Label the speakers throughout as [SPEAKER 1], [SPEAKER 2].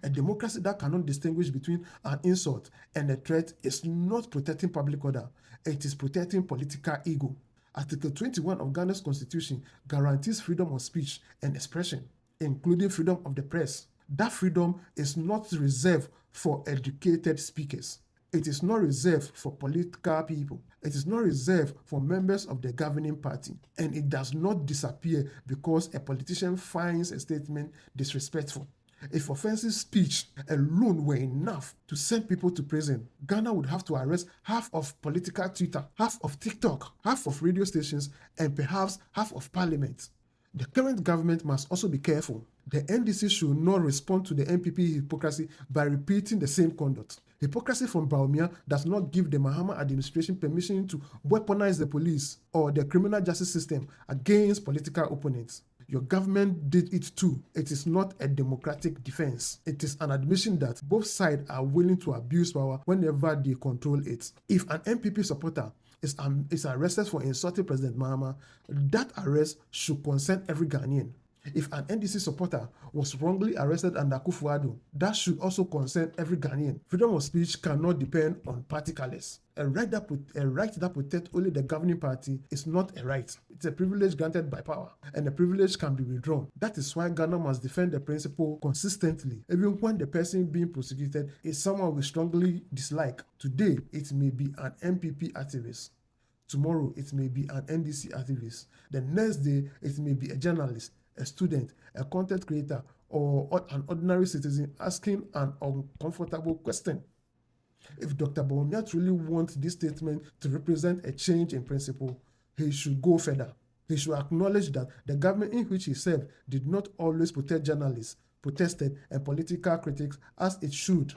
[SPEAKER 1] A democracy that cannot distinguish between an insult and a threat is not protecting public order, it is protecting political ego. Article 21 of Ghana's constitution guarantees freedom of speech and expression, including freedom of the press. That freedom is not reserved for educated speakers. It is not reserved for political people. It is not reserved for members of the governing party. And it does not disappear because a politician finds a statement disrespectful. If offensive speech alone were enough to send people to prison, Ghana would have to arrest half of political Twitter, half of TikTok, half of radio stations, and perhaps half of parliament. The current government must also be careful. The NDC should not respond to the NPP hypocrisy by repeating the same conduct. Hypocrisy from Bawumia does not give the Mahama administration permission to weaponize the police or the criminal justice system against political opponents. Your government did it too. It is not a democratic defense. It is an admission that both sides are willing to abuse power whenever they control it. If an NPP supporter is arrested for insulting President Mahama, that arrest should concern every Ghanaian. If an NDC supporter was wrongly arrested under Akufo-Addo, that should also concern every Ghanaian. Freedom of speech cannot depend on party colors. A right that protects only the governing party is not a right. It's a privilege granted by power, and the privilege can be withdrawn. That is why Ghana must defend the principle consistently, even when the person being prosecuted is someone we strongly dislike. Today, it may be an NPP activist. Tomorrow, it may be an NDC activist. The next day, it may be a journalist, a student, a content creator, or an ordinary citizen asking an uncomfortable question. If Dr. Bawumia truly wants this statement to represent a change in principle, he should go further. He should acknowledge that the government in which he served did not always protect journalists, protested, and political critics as it should.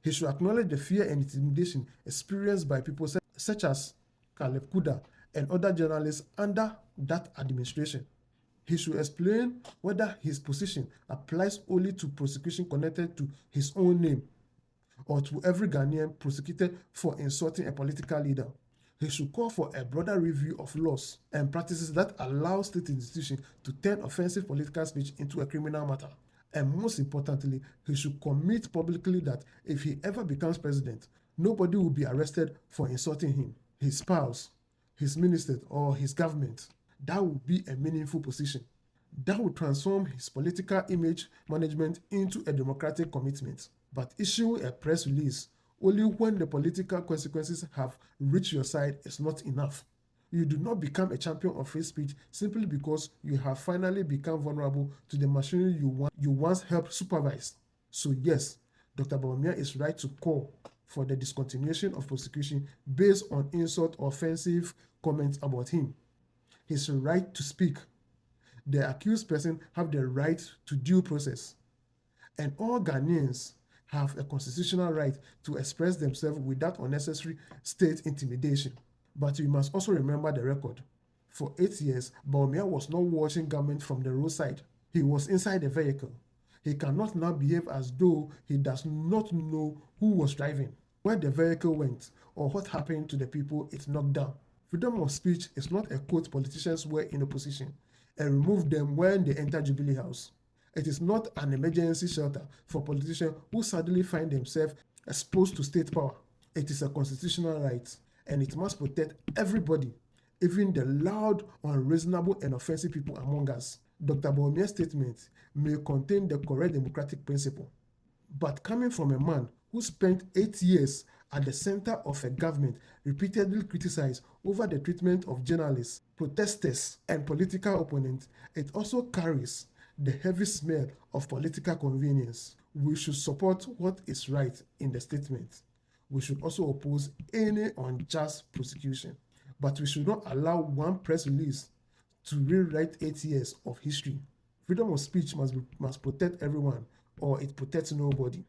[SPEAKER 1] He should acknowledge the fear and intimidation experienced by people such as Caleb Kuda and other journalists under that administration. He should explain whether his position applies only to prosecution connected to his own name or to every Ghanaian prosecuted for insulting a political leader. He should call for a broader review of laws and practices that allow state institutions to turn offensive political speech into a criminal matter. And most importantly, he should commit publicly that if he ever becomes president, nobody will be arrested for insulting him, his spouse, his ministers, or his government. That would be a meaningful position. That would transform his political image management into a democratic commitment. But issuing a press release only when the political consequences have reached your side is not enough. You do not become a champion of free speech simply because you have finally become vulnerable to the machinery you once helped supervise. So yes, Dr. Bawumia is right to call for the discontinuation of prosecution based on insult or offensive comments about him. His right to speak. The accused person have the right to due process. And all Ghanaians have a constitutional right to express themselves without unnecessary state intimidation. But we must also remember the record. For 8 years, Bawumia was not watching government from the roadside. He was inside the vehicle. He cannot now behave as though he does not know who was driving, where the vehicle went, or what happened to the people it knocked down. Freedom of speech is not a quote politicians wear in opposition and remove them when they enter Jubilee House. It is not an emergency shelter for politicians who suddenly find themselves exposed to state power. It is a constitutional right, and it must protect everybody, even the loud, unreasonable, and offensive people among us. Dr. Bawumia's statement may contain the correct democratic principle, but coming from a man who spent 8 years at the center of a government repeatedly criticized over the treatment of journalists, protesters, and political opponents, it also carries the heavy smell of political convenience. We should support what is right in the statement. We should also oppose any unjust prosecution. But we should not allow one press release to rewrite 8 years of history. Freedom of speech must protect everyone, or it protects nobody.